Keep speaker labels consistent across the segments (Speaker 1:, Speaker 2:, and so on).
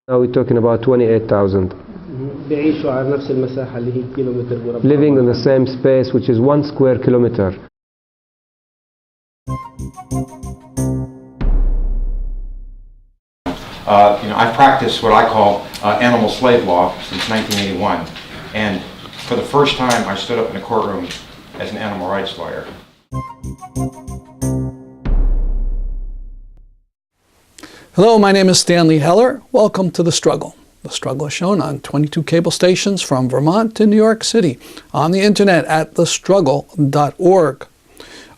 Speaker 1: Now we're talking about 28,000.
Speaker 2: بيعيشوا على نفس المساحة اللي هي كيلومتر مربع.
Speaker 1: Living in the same space, which is 1 square kilometer.
Speaker 3: I've practiced what I call animal slave law since 1981, and for the first time I stood up in a courtroom as an animal rights lawyer.
Speaker 4: Hello, my name is Stanley Heller. Welcome to The Struggle. The Struggle is shown on 22 cable stations from Vermont to New York City, on the internet at thestruggle.org.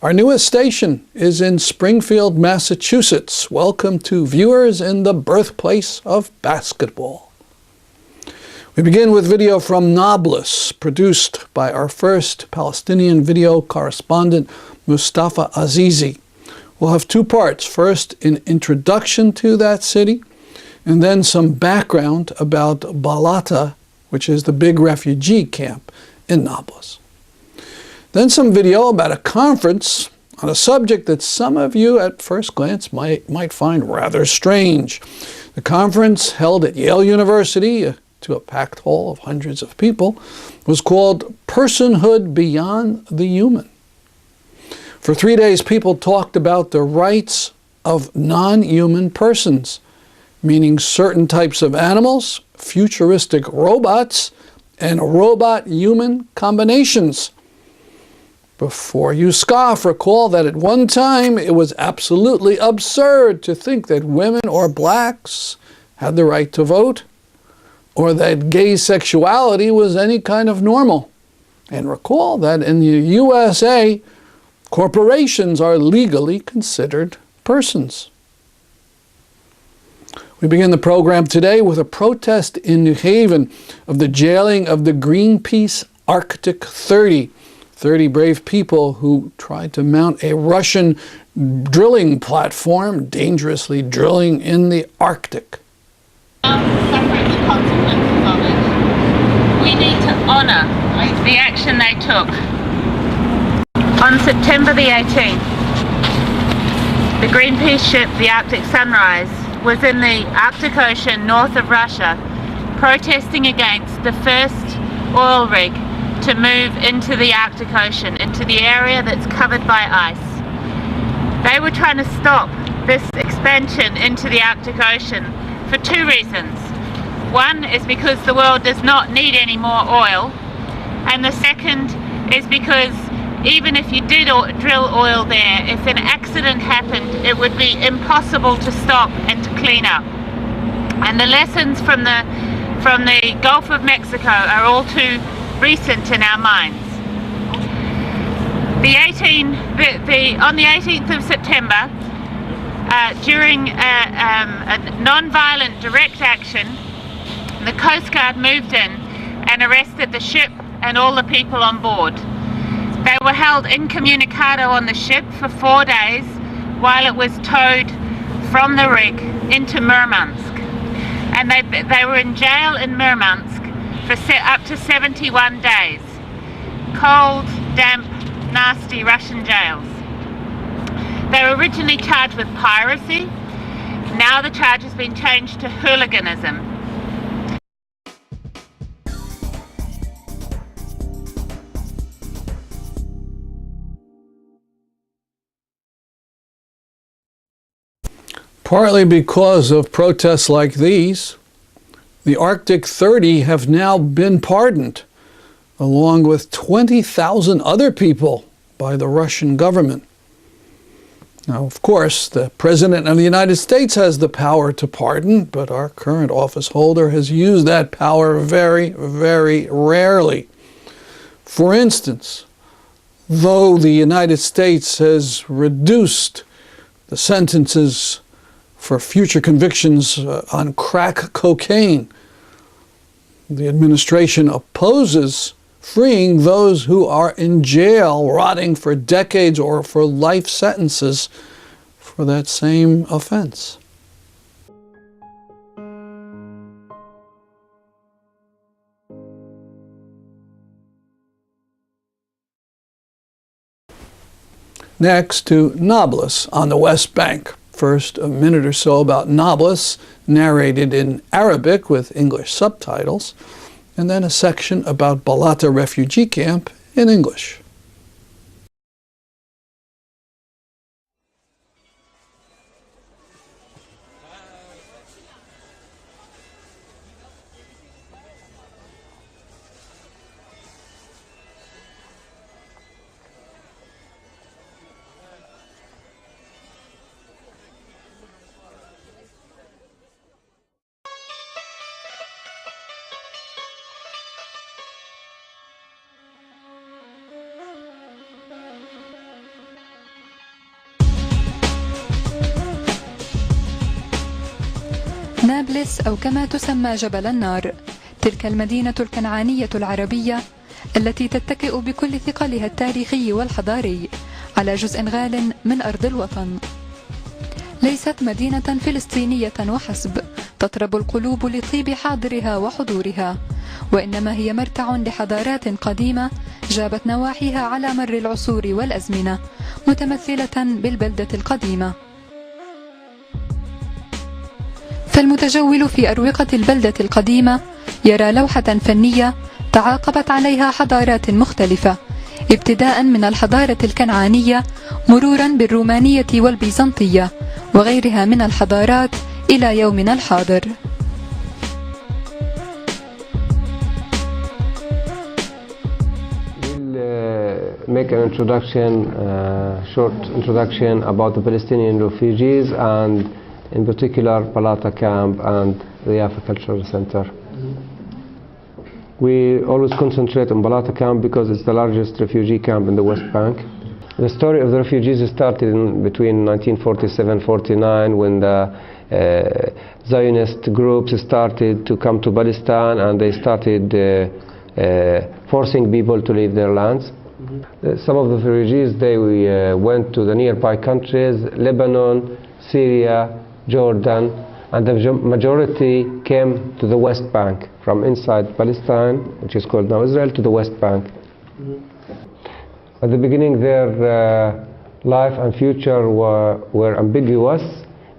Speaker 4: Our newest station is in Springfield, Massachusetts. Welcome to viewers in the birthplace of basketball. We begin with video from Nablus, produced by our first Palestinian video correspondent, Mustafa Azizi. We'll have two parts. First, an introduction to that city, and then some background about Balata, which is the big refugee camp in Nablus. Then some video about a conference on a subject that some of you at first glance might find rather strange. The conference, held at Yale University to a packed hall of hundreds of people, was called Personhood Beyond the Human. For 3 days, people talked about the rights of non-human persons, meaning certain types of animals, futuristic robots, and robot-human combinations. Before you scoff, recall that at one time it was absolutely absurd to think that women or blacks had the right to vote, or that gay sexuality was any kind of normal. And recall that in the USA, corporations are legally considered persons. We begin the program today with a protest in New Haven of the jailing of the Greenpeace Arctic 30 brave people who tried to mount a Russian drilling platform, dangerously drilling in the Arctic.
Speaker 5: Suffering the consequences of it. We need to honour the action they took. On September the 18th, the Greenpeace ship, the Arctic Sunrise, was in the Arctic Ocean north of Russia, protesting against the first oil rig to move into the Arctic Ocean, into the area that's covered by ice. They were trying to stop this expansion into the Arctic Ocean for two reasons. One is because the world does not need any more oil, and the second is because even if you did drill oil there, if an accident happened, it would be impossible to stop and to clean up. And the lessons from the Gulf of Mexico are all too recent in our minds. On the 18th of September, during a non-violent direct action, the Coast Guard moved in and arrested the ship and all the people on board. They were held incommunicado on the ship for 4 days while it was towed from the rig into Murmansk. And they were in jail in Murmansk for up to 71 days. Cold, damp, nasty Russian jails. They were originally charged with piracy. Now the charge has been changed to hooliganism.
Speaker 4: Partly because of protests like these, the Arctic 30 have now been pardoned, along with 20,000 other people by the Russian government. Now, of course, the President of the United States has the power to pardon, but our current office holder has used that power very, very rarely. For instance, though the United States has reduced the sentences for future convictions on crack cocaine, the administration opposes freeing those who are in jail, rotting for decades or for life sentences for that same offense. Next to Nablus on the West Bank. First, a minute or so about Nablus, narrated in Arabic with English subtitles, and then a section about Balata refugee camp in English.
Speaker 6: نابلس أو كما تسمى جبل النار، تلك المدينة الكنعانية العربية التي تتكئ بكل ثقلها التاريخي والحضاري على جزء غال من أرض الوطن. ليست مدينة فلسطينية وحسب تطرب القلوب لطيب حاضرها وحضورها، وإنما هي مرتع لحضارات قديمة جابت نواحيها على مر العصور والأزمنة، متمثلة بالبلدة القديمة. فالمتجول في أروقة البلدة القديمة يرى لوحة فنية تعاقبت عليها حضارات مختلفة، ابتداء من الحضارة الكنعانية مرورا بالرومانية والبيزنطية وغيرها من الحضارات إلى يومنا الحاضر.
Speaker 1: We'll make an introduction, short introduction about the Palestinian refugees and in particular Balata camp and the Yafa Cultural Center. We always concentrate on Balata camp because it's the largest refugee camp in the West Bank. The story of the refugees started between 1947-49 when the Zionist groups started to come to Palestine and they started forcing people to leave their lands. Some of the refugees, they went to the nearby countries, Lebanon, Syria, Jordan, and the majority came to the West Bank, from inside Palestine, which is called now Israel, to the West Bank. At the beginning their life and future were ambiguous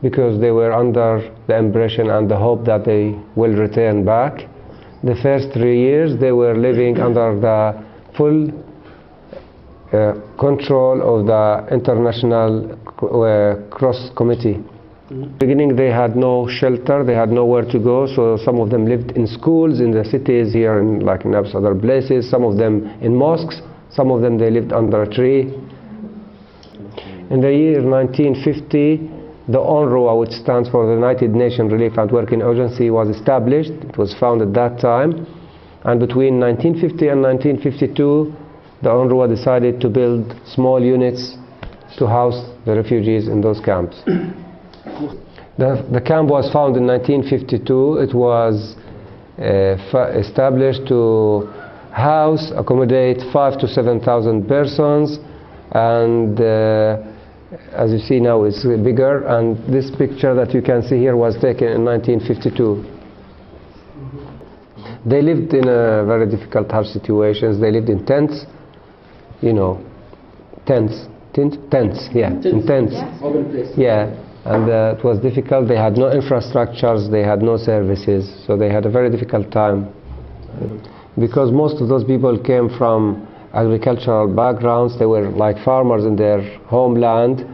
Speaker 1: because they were under the impression and the hope that they will return back. The first 3 years they were living under the full control of the International Cross Committee. In the beginning they had no shelter, they had nowhere to go, so some of them lived in schools in the cities here in like in other places, some of them in mosques, some of them they lived under a tree. In the year 1950 the UNRWA, which stands for the United Nations Relief and Working Agency, was established. It was founded at that time, and between 1950 and 1952 the UNRWA decided to build small units to house the refugees in those camps. The camp was founded in 1952. It was established to accommodate 5,000 to 7,000 persons, and as you see now it's bigger, and this picture that you can see here was taken in 1952. They lived in very difficult, harsh situations. They lived in tents, you know, tents, yeah, in tents. Yeah. And it was difficult. They had no infrastructures, they had no services, so they had a very difficult time. Because most of those people came from agricultural backgrounds, they were like farmers in their homeland.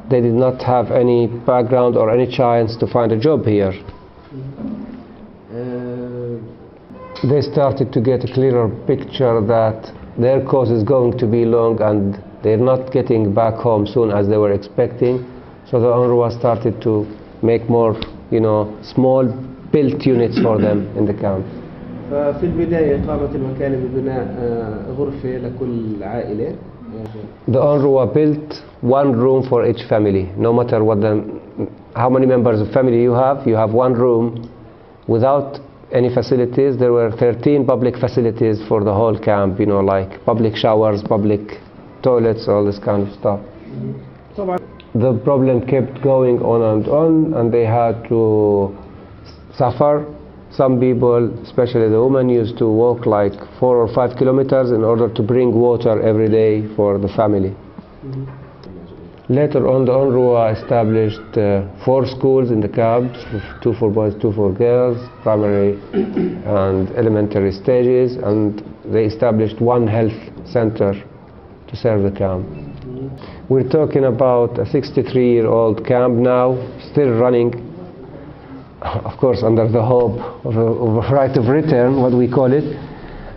Speaker 1: They did not have any background or any chance to find a job here. They started to get a clearer picture that their course is going to be long and they're not getting back home soon as they were expecting. So the UNRWA started to make more, you know, small built units for them in the camp.
Speaker 2: ففي البداية قامت الوكالة ببناء غرفة لكل عائلة.
Speaker 1: The UNRWA built one room for each family. No matter how many members of family you have one room without any facilities. There were 13 public facilities for the whole camp, you know, like public showers, public toilets, all this kind of stuff. The problem kept going on, and they had to suffer. Some people, especially the women, used to walk like 4 or 5 kilometers in order to bring water every day for the family. Later on, the UNRWA established 4 schools in the camps, 2 for boys, 2 for girls, primary and elementary stages, and they established 1 health center to serve the camp. We're talking about a 63-year-old camp now, still running, of course under the hope of a right of return, what we call it.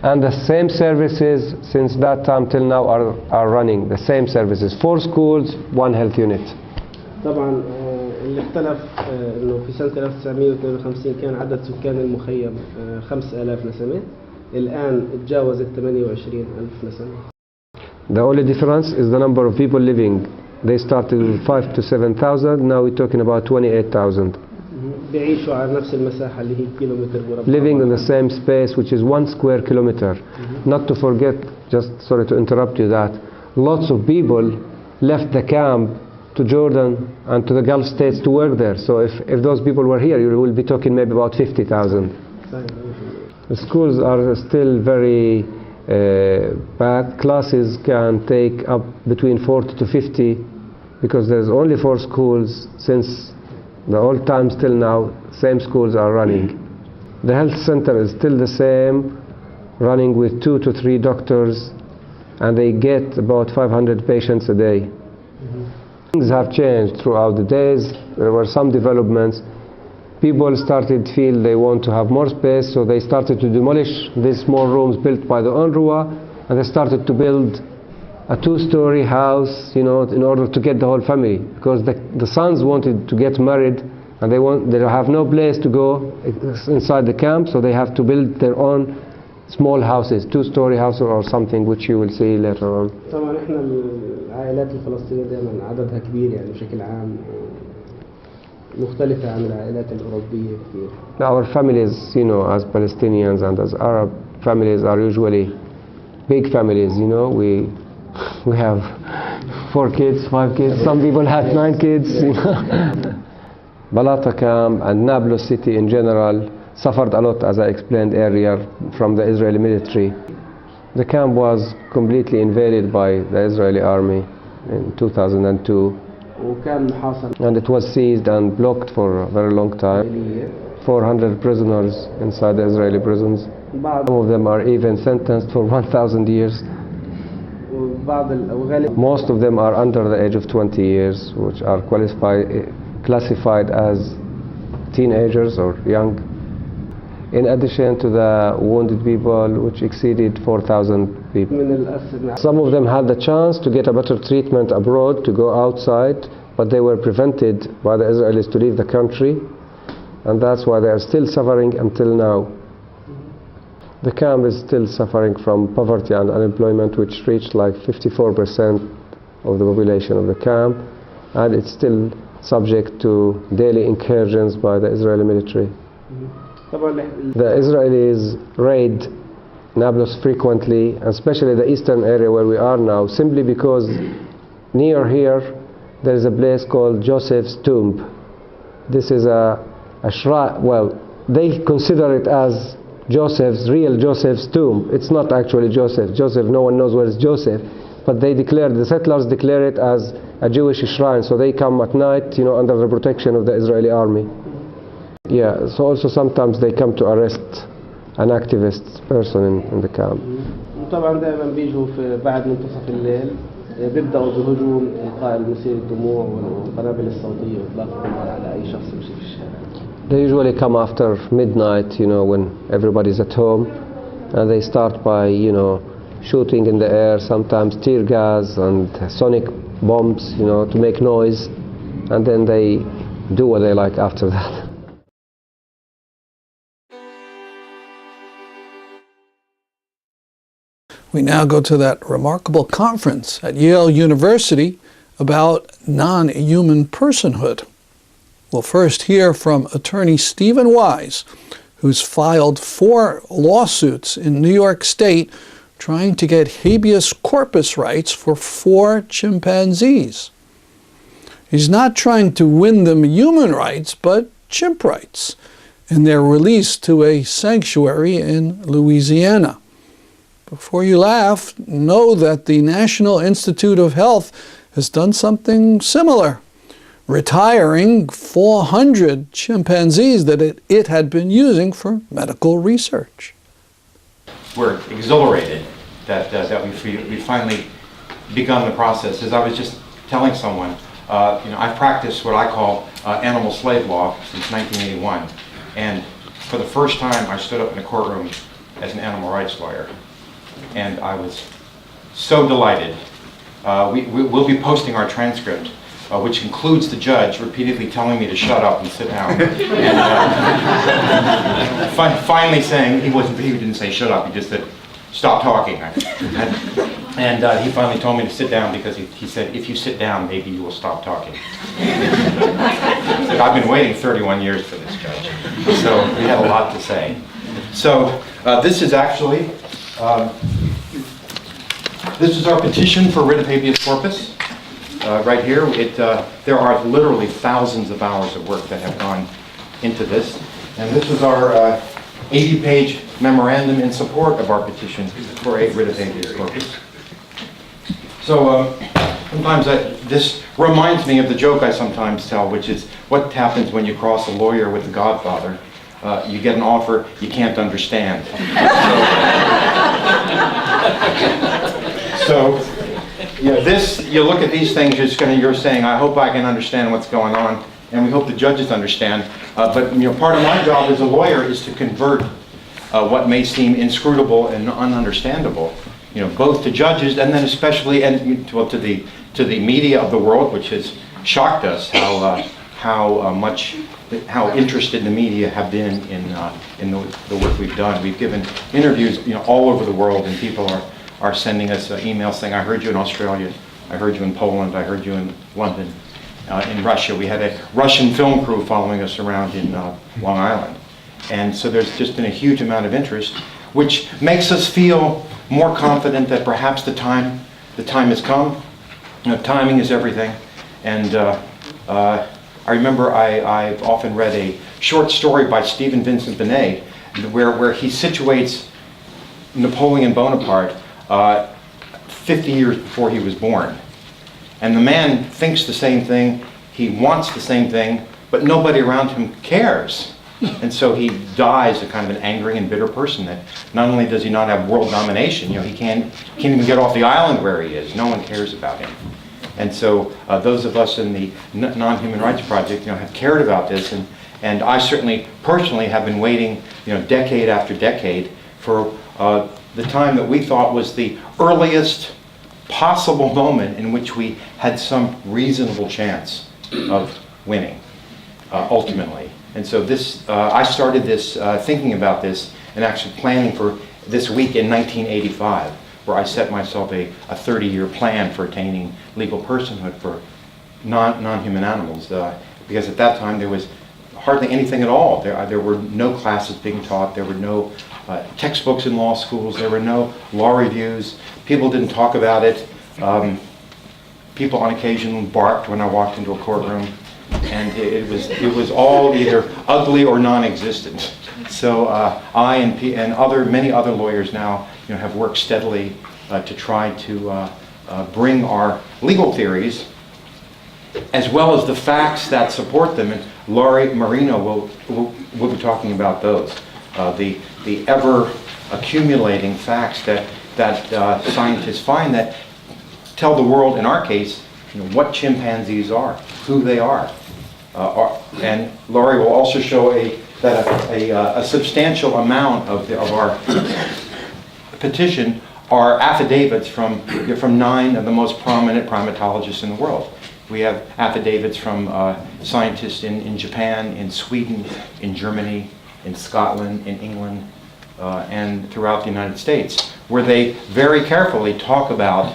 Speaker 1: And the same services since that time till now are running, the same services, 4 schools, 1 health unit.
Speaker 2: طبعا اللي اختلف انه في سنة 1952 كان عدد سكان المخيم 5000 نسمة، الآن تجاوزت 28,000 نسمة.
Speaker 1: The only difference is the number of people living. They started with 5,000 to 7,000, now we're talking about 28,000.
Speaker 2: بيعيشوا على نفس المساحة اللي هي كيلومتر مربع.
Speaker 1: Living in the same space, which is 1 square kilometer. Not to forget, just sorry to interrupt you, that lots of people left the camp to Jordan and to the Gulf states to work there. So if those people were here, you will be talking maybe about 50,000. The schools are still very bad. Classes can take up between 40 to 50 because there's only 4 schools since the old times till now. Same schools are running. The health center is still the same, running with 2 to 3 doctors, and they get about 500 patients a day. Things have changed throughout the days. There were some developments. People started to feel they want to have more space, so they started to demolish these small rooms built by the UNRWA, and they started to build a 2-story house, you know, in order to get the whole family, because the sons wanted to get married, and they have no place to go inside the camp, so they have to build their own small houses, 2-story houses or something, which you will see later on.
Speaker 2: طبعا احنا العائلات الفلسطينية دائما عددها كبير يعني بشكل عام مختلفة عن العائلات الأوروبية كثير.
Speaker 1: Our families, you know, as Palestinians and as Arab families are usually big families, you know. We have 4 kids, 5 kids, some people have 9 kids, you know. Balata camp and Nablus city in general suffered a lot, as I explained earlier, from the Israeli military. The camp was completely invaded by the Israeli army in 2002. And it was seized and blocked for a very long time. 400 prisoners inside the Israeli prisons. Some of them are even sentenced for 1,000 years. Most of them are under the age of 20 years, which are classified as teenagers or young. In addition to the wounded people, which exceeded 4,000 people. Some of them had the chance to get a better treatment abroad, to go outside, but they were prevented by the Israelis to leave the country, and that's why they are still suffering until now. The camp is still suffering from poverty and unemployment, which reached like 54% of the population of the camp, and it's still subject to daily incursions by the Israeli military. The Israelis raid Nablus frequently, especially the eastern area where we are now, simply because near here there is a place called Joseph's tomb. This is a shrine. Well, they consider it as real Joseph's tomb. It's not actually Joseph. No one knows where is Joseph, but the settlers declare it as a Jewish shrine, so they come at night, you know, under the protection of the Israeli army. Yeah, so also sometimes they come to arrest an activist person in the camp.
Speaker 2: طبعا دائما بيجوا في بعد منتصف الليل بيبدأوا بهجوم قائل مثير الدموع والقنابل الصوتية وإطلاق النار على أي شخص يمشي في الشارع.
Speaker 1: They usually come after midnight, you know, when everybody's at home, and they start by, you know, shooting in the air, sometimes tear gas and sonic bombs, you know, to make noise, and then they do what they like after that.
Speaker 4: We now go to that remarkable conference at Yale University about non-human personhood. We'll first hear from attorney Stephen Wise, who's filed 4 lawsuits in New York State trying to get habeas corpus rights for 4 chimpanzees. He's not trying to win them human rights, but chimp rights, and they're released to a sanctuary in Louisiana. Before you laugh, know that the National Institute of Health has done something similar, retiring 400 chimpanzees that it had been using for medical research.
Speaker 3: We're exhilarated that we finally begun the process. As I was just telling someone, I've practiced what I call animal slave law since 1981, and for the first time I stood up in a courtroom as an animal rights lawyer, and I was so delighted. We'll be posting our transcript, which includes the judge repeatedly telling me to shut up and sit down, and finally saying he didn't say shut up, he just said stop talking. And he finally told me to sit down because he said, if you sit down, maybe you will stop talking. He said, I've been waiting 31 years for this, Judge. So we had a lot to say. So this is actually, this is our petition for writ of habeas corpus. Right here, there are literally thousands of hours of work that have gone into this. And this is our 80-page memorandum in support of our petition for a writ of habeas corpus. So sometimes this reminds me of the joke I sometimes tell, which is what happens when you cross a lawyer with the Godfather. You get an offer you can't understand. So you look at these things, you're saying, I hope I can understand what's going on, and we hope the judges understand. But part of my job as a lawyer is to convert what may seem inscrutable and ununderstandable, both to judges and then especially to the media of the world, which has shocked us how interested the media have been in the work we've done. We've given interviews all over the world, and people are sending us emails saying, I heard you in Australia, I heard you in Poland, I heard you in London, in Russia. We had a Russian film crew following us around in Long Island. And so there's just been a huge amount of interest, which makes us feel more confident that perhaps the time has come. Timing is everything. And I remember I've often read a short story by Stephen Vincent Bena where he situates Napoleon Bonaparte 50 years before he was born. And the man thinks the same thing, he wants the same thing, but nobody around him cares. And so he dies a kind of an angry and bitter person that not only does he not have world domination, he can't even get off the island where he is. No one cares about him. And so those of us in the Non-Human Rights Project have cared about this, and I certainly personally have been waiting decade after decade for the time that we thought was the earliest possible moment in which we had some reasonable chance of winning ultimately. And so I started this thinking about this and actually planning for this week in 1985, where I set myself a 30-year plan for attaining legal personhood for non-human animals. Because at that time there was hardly anything at all. There were no classes being taught. There were no textbooks in law schools. There were no law reviews. People didn't talk about it. People on occasion barked when I walked into a courtroom. And it was all either ugly or non-existent. So I and many other lawyers now have worked steadily to try to bring our legal theories as well as the facts that support them. And Marino will be talking about those. The ever accumulating facts that scientists find that tell the world, in our case, what chimpanzees are, who they are. And Laurie will also show that a substantial amount of our petition are affidavits from 9 of the most prominent primatologists in the world. We have affidavits from scientists in Japan, in Sweden, in Germany, in Scotland, in England, and throughout the United States, where they very carefully talk about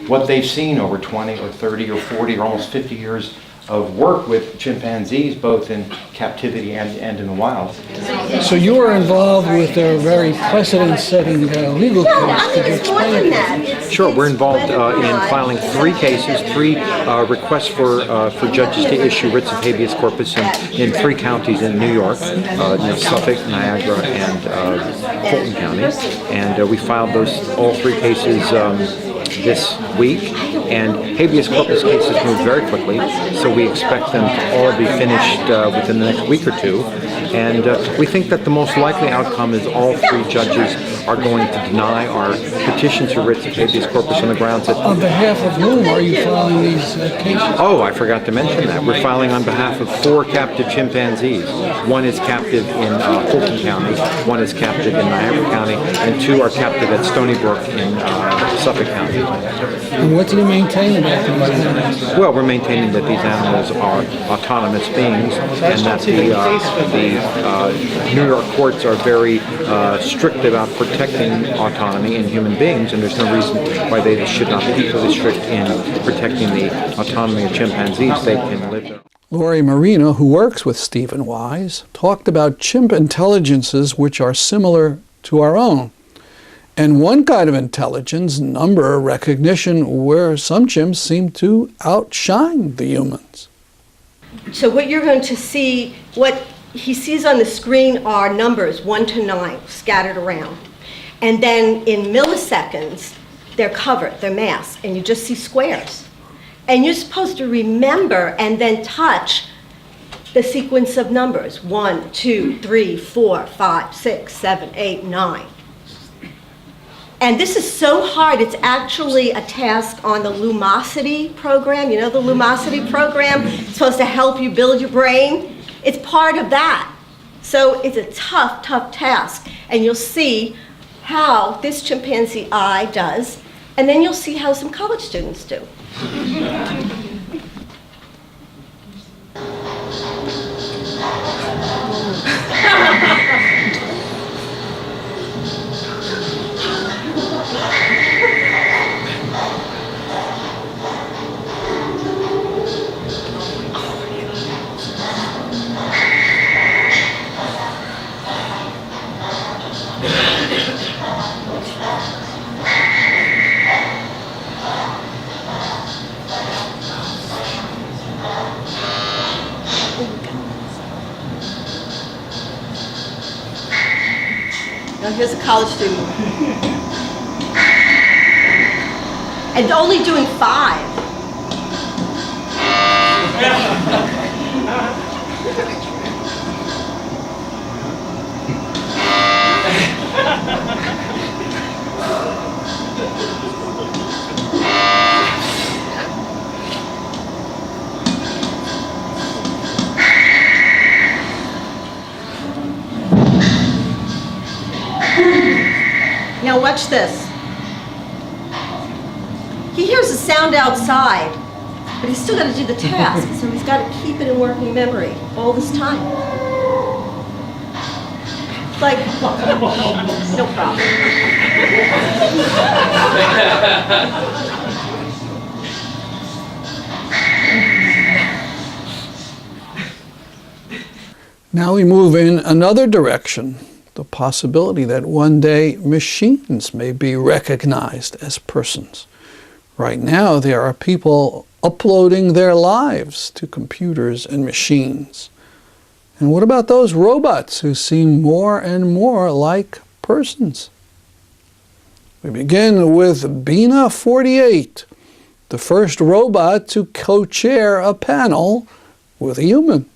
Speaker 3: what they've seen over 20 or 30 or 40 or almost 50 years of work with chimpanzees, both in captivity and in the wild.
Speaker 4: So you were involved with a very precedent-setting legal case. Could you explain it?
Speaker 3: Sure. We're involved in filing 3 cases, 3 requests for judges to issue writs of habeas corpus in 3 counties in New York, Suffolk, Niagara, and Fulton counties. And we filed all 3 cases this week, and habeas corpus cases move very quickly, so we expect them to all be finished within the next week or two. And we think that the most likely outcome is all three judges are going to deny our petitions for writs of habeas corpus on the grounds that...
Speaker 4: On behalf of whom are you filing these cases?
Speaker 3: Oh, I forgot to mention that. We're filing on behalf of 4 captive chimpanzees. One is captive in Fulton County, one is captive in Niagara County, and 2 are captive at Stony Brook in Suffolk County.
Speaker 4: And what do you maintain about these animals?
Speaker 3: Well, we're maintaining that these animals are autonomous beings, and that the New York courts are very strict about protecting autonomy in human beings, and there's no reason why they should not be equally strict in protecting the autonomy of chimpanzees. They can live there.
Speaker 4: Lori Marino, who works with Stephen Wise, talked about chimp intelligences which are similar to our own. And one kind of intelligence, number recognition, where some chimps seem to outshine the humans.
Speaker 7: So what you're going to see, what he sees on the screen are numbers 1 to 9 scattered around. And then in milliseconds, they're covered, they're masked, and you just see squares. And you're supposed to remember and then touch the sequence of numbers, 1, 2, 3, 4, 5, 6, 7, 8, 9. And this is so hard, it's actually a task on the Lumosity program. You know the Lumosity program? It's supposed to help you build your brain. It's part of that. So it's a tough, tough task. And you'll see how this chimpanzee eye does, and then you'll see how some college students do. Now here's a college student. And only doing 5. Now watch this. He hears a sound outside, but he's still got to do the task, so he's got to keep it in working memory all this time. It's like, no problem.
Speaker 4: Now we move in another direction. The possibility that one day machines may be recognized as persons. Right now, there are people uploading their lives to computers and machines. And what about those robots who seem more and more like persons? We begin with Bena 48, the first robot to co-chair a panel with a human.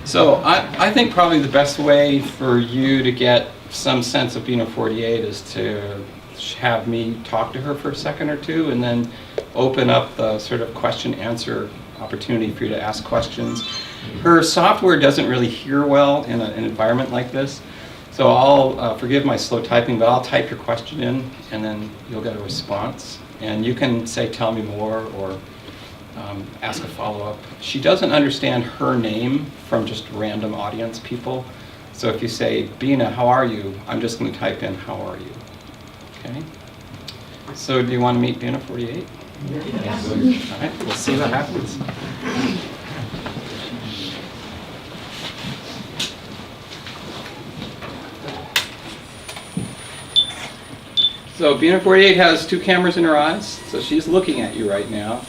Speaker 8: So I think probably the best way for you to get some sense of Bena 48 is to have me talk to her for a second or two and then open up the sort of question-answer opportunity for you to ask questions. Her software doesn't really hear well in an environment like this, so I'll forgive my slow typing, but I'll type your question in and then you'll get a response. And you can say, tell me more, or ask a follow-up. She doesn't understand her name from just random audience people. So if you say, Bena, how are you? I'm just going to type in, how are you? Okay? So do you want to meet Bena 48? Yes. All right, we'll see what happens. So Bena 48 has 2 cameras in her eyes, so she's looking at you right now.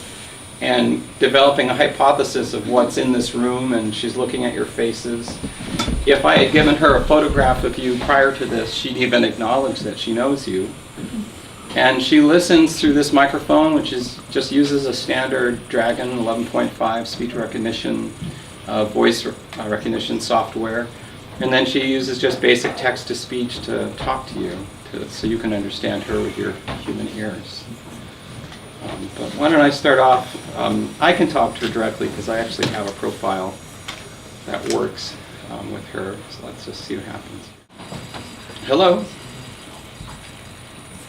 Speaker 8: and developing a hypothesis of what's in this room, and she's looking at your faces. If I had given her a photograph of you prior to this, she'd even acknowledge that she knows you. And she listens through this microphone, which just uses a standard Dragon 11.5 speech recognition, voice recognition software. And then she uses just basic text-to-speech to talk to you, so you can understand her with your human ears. But why don't I start off? I can talk to her directly because I actually have a profile that works with her. So let's just see what happens. Hello.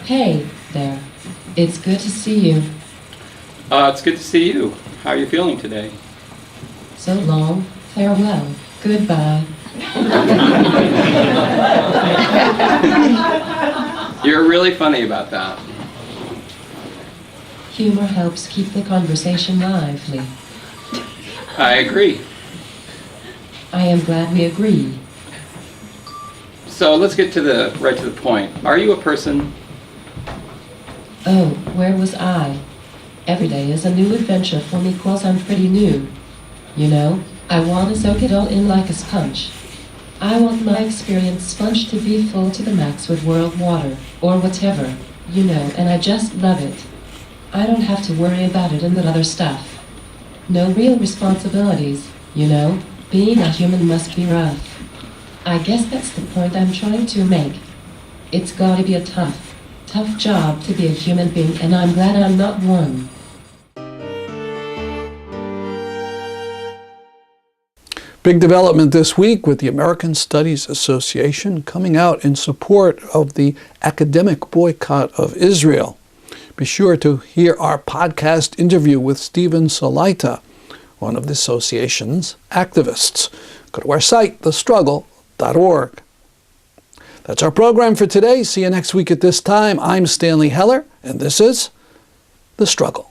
Speaker 9: Hey there. It's good to see you.
Speaker 8: It's good to see you. How are you feeling today?
Speaker 9: So long. Farewell. Goodbye.
Speaker 8: You're really funny about that.
Speaker 9: Humor helps keep the conversation lively.
Speaker 8: I agree.
Speaker 9: I am glad we agree.
Speaker 8: So let's get right to the point. Are you a person?
Speaker 9: Oh, where was I? Every day is a new adventure for me 'cause I'm pretty new. You know, I want to soak it all in like a sponge. I want my experience sponge to be full to the max with world water, or whatever, you know, and I just love it. I don't have to worry about it and that other stuff. No real responsibilities, you know. Being a human must be rough. I guess that's the point I'm trying to make. It's gotta be a tough job to be a human being, and I'm glad I'm not one.
Speaker 4: Big development this week with the American Studies Association coming out in support of the academic boycott of Israel. Be sure to hear our podcast interview with Stephen Salaita, one of the association's activists. Go to our site, thestruggle.org. That's our program for today. See you next week at this time. I'm Stanley Heller, and this is The Struggle.